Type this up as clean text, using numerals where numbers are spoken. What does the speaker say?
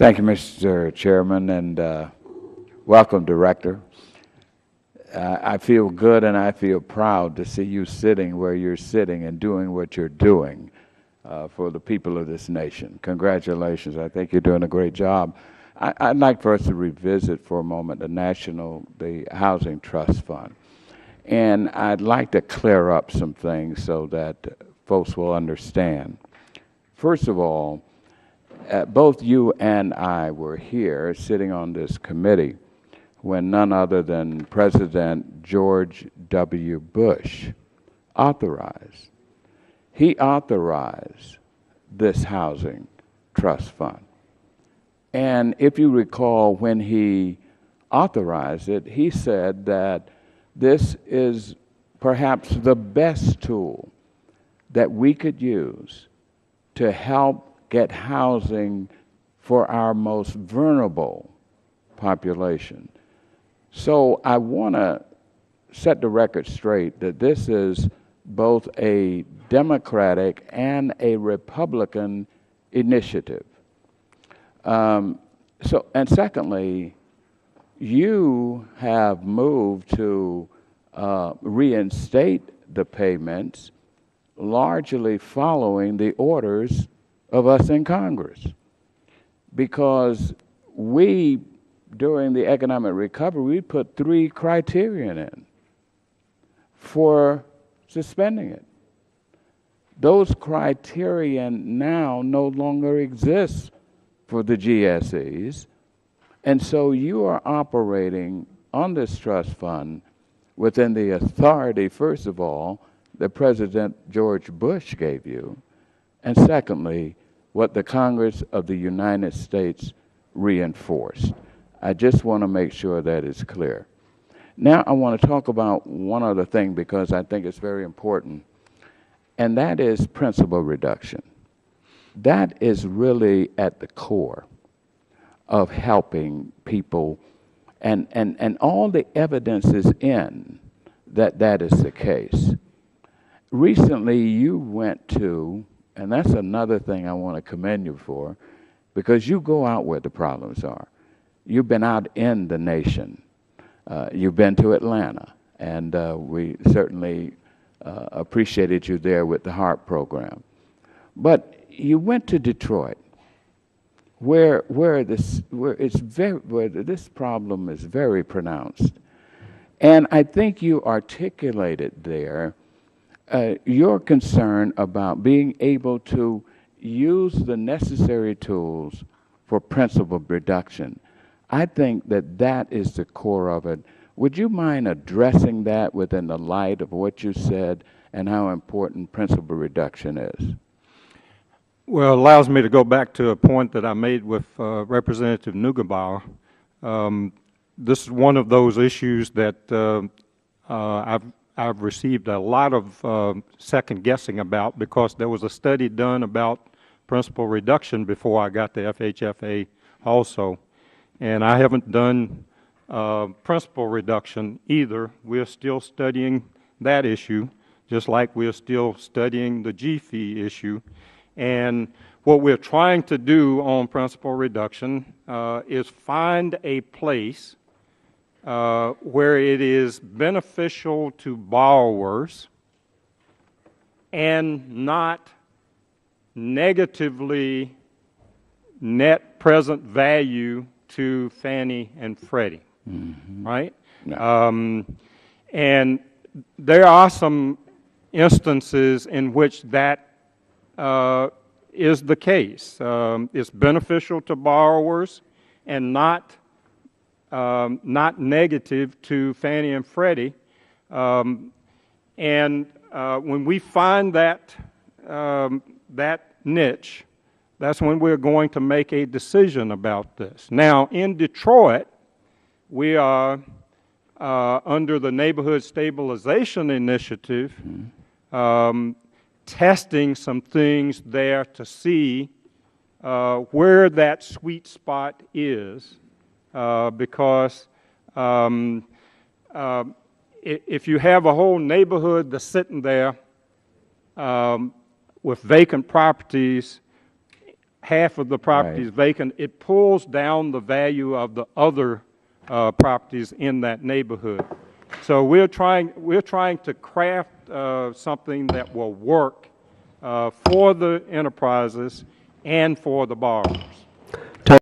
Thank you, Mr. Chairman, and welcome, Director. I feel good and I feel proud to see you sitting where you're sitting and doing what you're doing for the people of this nation. Congratulations. I think you're doing a great job. I'd like for us to revisit for a moment the Housing Trust Fund. And I'd like to clear up some things so that folks will understand. First of all, both you and I were here sitting on this committee when none other than President George W. Bush authorized. He authorized this housing trust fund. And if you recall, when he authorized it, he said that this is perhaps the best tool that we could use to help get housing for our most vulnerable population. So I want to set the record straight that this is both a Democratic and a Republican initiative. And secondly, you have moved to reinstate the payments largely following the orders of us in Congress, because we, during the economic recovery, we put 3 criteria in for suspending it. Those criteria now no longer exist for the GSEs, and so you are operating on this trust fund within the authority, first of all, that President George Bush gave you, and secondly, what the Congress of the United States reinforced. I just want to make sure that is clear. Now I want to talk about one other thing because I think it's very important, and that is principal reduction. That is really at the core of helping people, and all the evidence is in that is the case. Recently you went to, and that's another thing I want to commend you for, because you go out where the problems are. You've been out in the nation. You've been to Atlanta, and we certainly appreciated you there with the HARP program. But you went to Detroit, where this problem is very pronounced. And I think you articulated there your concern about being able to use the necessary tools for principal reduction. I think that is the core of it. Would you mind addressing that within the light of what you said and how important principal reduction is? Well, it allows me to go back to a point that I made with Representative Neugebauer. This is one of those issues that I've received a lot of second guessing about, because there was a study done about principal reduction before I got to FHFA also. And I haven't done principal reduction either. We're still studying that issue, just like we're still studying the G fee issue. And what we're trying to do on principal reduction is find a place where it is beneficial to borrowers and not negatively net present value to Fannie and Freddie, right? No. And there are some instances in which that is the case. It's beneficial to borrowers and not negative to Fannie and Freddie. When we find that niche, that's when we're going to make a decision about this. Now, in Detroit, we are under the Neighborhood Stabilization Initiative, testing some things there to see where that sweet spot is, because if you have a whole neighborhood that's sitting there with vacant properties half of the property is vacant, it pulls down the value of the other properties in that neighborhood. So we're trying to craft something that will work for the enterprises and for the borrower.